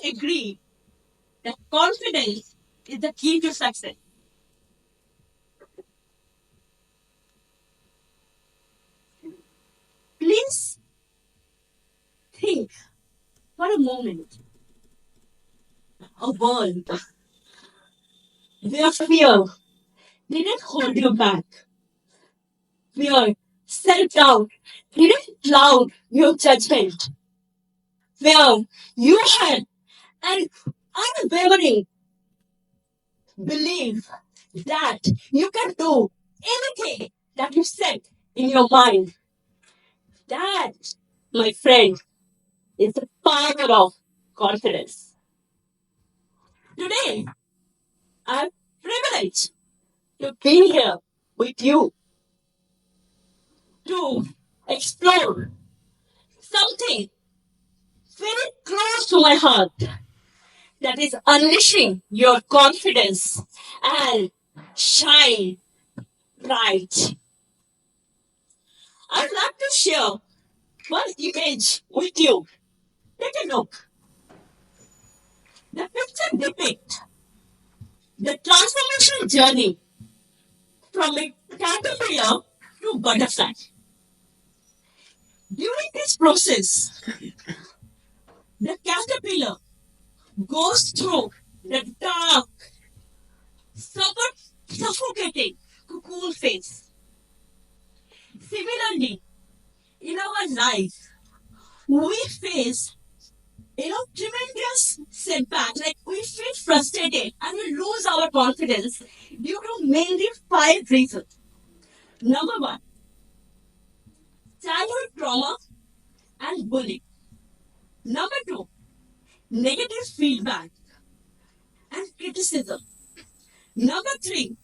agree that confidence is the key to success. Please think for a moment a world where fear didn't hold you back, where self doubt didn't cloud your judgment, where you had an unwavering belief that you can do anything that you set in your mind. That, my friend, is the power of confidence. Today, I'm privileged to be here with you to explore something very close to my heart, that is unleashing your confidence and shine bright. I'd like to share one image with you. Take a look. The picture depicts the transformation journey from a caterpillar to butterfly. During this process, the caterpillar goes through the dark, suffocating cocoon phase. Similarly, in our life, we face tremendous setbacks. Like we feel frustrated and we lose our confidence due to mainly five reasons. Number one, childhood trauma and bullying. Number two, negative feedback and criticism. Number three,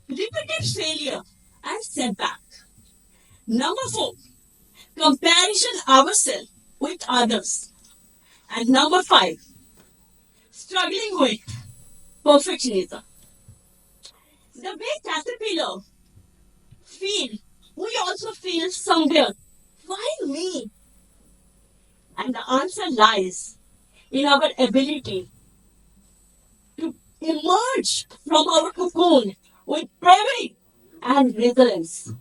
repeated failure and setback. Number four, comparison ourselves with others. And number five, struggling with perfectionism. The way caterpillar feel, we also feel somewhere. Why me? And the answer lies in our ability to emerge from our cocoon with bravery and resilience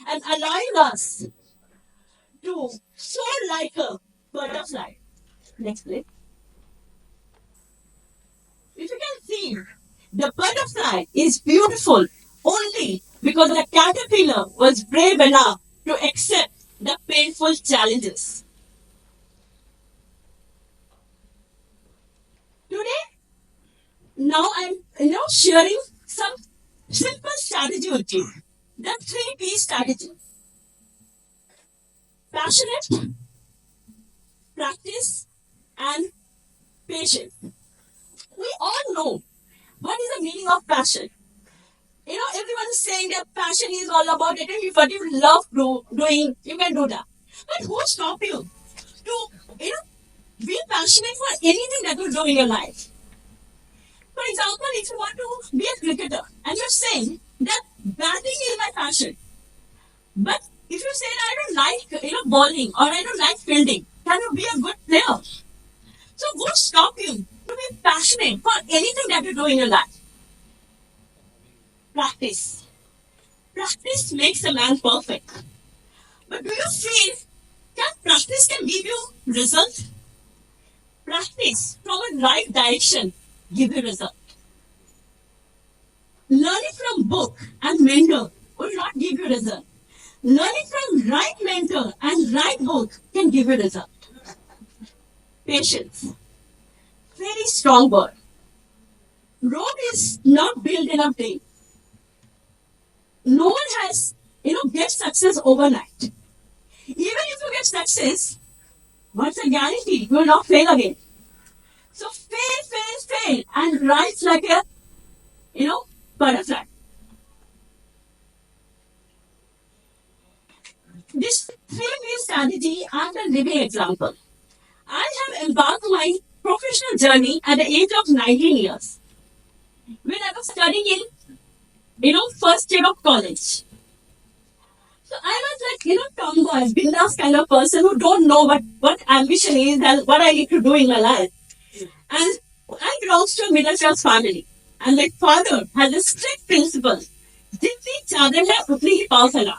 and allowing us to soar like a butterfly. Next, please. If you can see, the butterfly is beautiful only because the caterpillar was brave enough to accept the painful challenges. Today, now I'm sharing some simple strategy with you. The 3P strategy: passionate, practice, and patience. We all know what is the meaning of passion. Everyone is saying that passion is all about it. If what you love doing, you can do that. But who stop you to, be passionate for anything that you do in your life? For example, if you want to be a cricketer and you're saying that batting is my passion, but if you say that I don't like, bowling or I don't like fielding, can you be a good player? So what stop you to be passionate for anything that you do in your life? Practice. Practice makes a man perfect. But do you feel that practice can give you results? Practice from a right direction give you result. Learning from book and mentor will not give you result. Learning from right mentor and right book can give you result. Patience. Very strong word. Rome is not built in a day. No one has, get success overnight. Even if you get success, what's a guarantee? You will not fail again. So fail, and rise like a, butterfly. This 3P strategy are the living example. I have embarked my professional journey at the age of 19 years. When I was studying in, first year of college. So I was like, tomboy, bindas kind of person who don't know what ambition is and what I need to do in my life. And I belong to a middle class family. And my father has a strict principle. जितनी चादर है उतनी ही पाव फैला,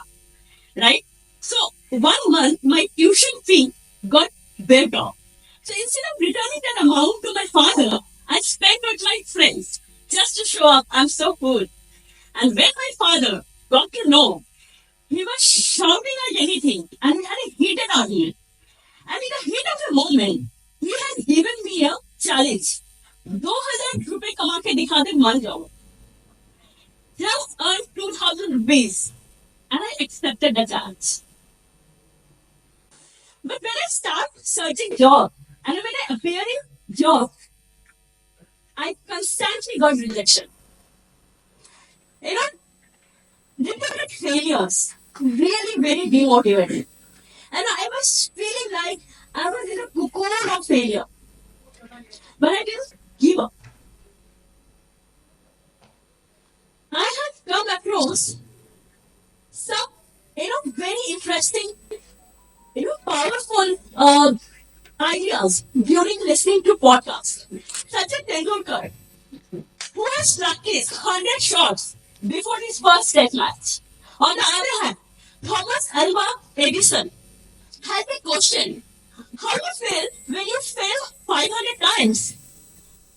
right? So one month my tuition fee got waived off. So instead of returning that amount to my father, I spent with my friends just to show up. I'm so cool. And when my father got to know, he was shouting like anything and he had a heated argument. And in the heat of the moment, he had given me a challenge. 2,000 रुपए कमा के दिखा दे मान जाओ. Just earned 2,000 rupees. And I accepted the challenge. But when I start searching job and when I appear in job, I constantly got rejection. You know, repeated failures really very demotivated. And I was feeling like I was in a cocoon of failure. But I didn't give up. I have come across some, very interesting, powerful ideas during listening to podcasts. Sachin Tendulkar, who has practiced 100 shots before his first test match. On the other hand, Thomas Alva Edison had a question. How do you feel when you fail 500 times?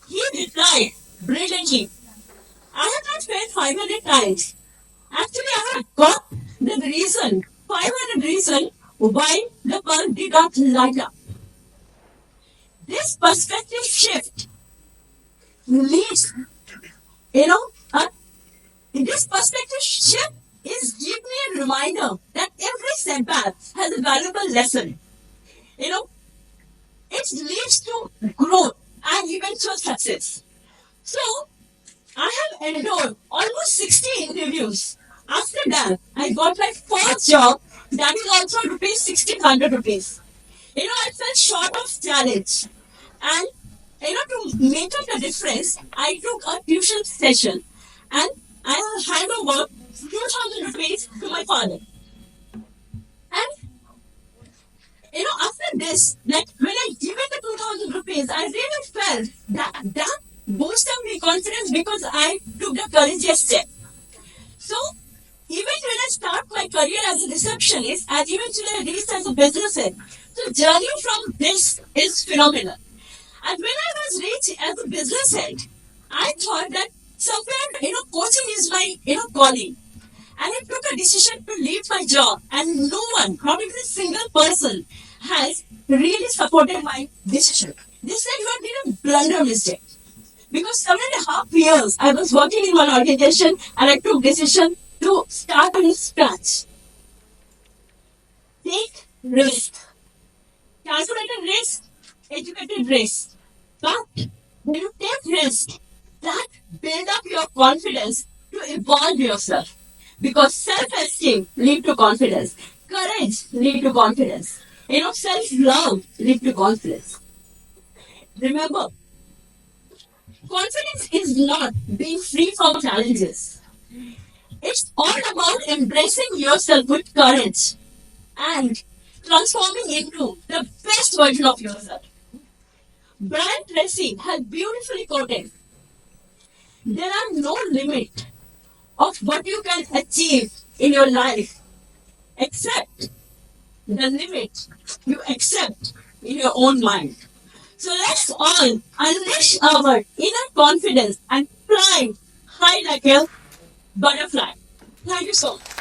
He replied brilliantly, I have not failed 500 times. Actually, I have got the reason, 500 reason why the bulb did not light up. This perspective shift leads, you know, uh, this perspective shift is giving me a reminder that every setback has a valuable lesson. You know, it leads to growth and eventual success. So, I have endured almost 60 interviews. After that, I got my first job that is also rupees 1600 rupees. I felt short of challenge. And, to make up the difference, I took a tuition session and I handed over 2000 rupees to my father. And, after this, like when I given the 2000 rupees, I really felt that boosted me confidence because I took the courageous step. So, even when I start my career as a receptionist, and eventually I reached as a business head, the journey from this is phenomenal. And when I was reached as a business head, I thought that somewhere, coaching is my, calling. And I took a decision to leave my job, and no one, not even a single person, has really supported my decision. They said you have made a blunder mistake. Because 7.5 years I was working in one organization and I took decision to start from scratch. Take risk. Calculated risk, educated risk. But when you take risk, that build up your confidence to evolve yourself. Because self-esteem lead to confidence. Courage lead to confidence. Self-love lead to confidence. Remember, confidence is not being free from challenges. It's all about embracing yourself with courage and transforming into the best version of yourself. Brian Tracy has beautifully quoted, there are no limit of what you can achieve in your life except the limit you accept in your own mind. So let's all unleash our inner confidence and fly high like a butterfly. Thank you so much.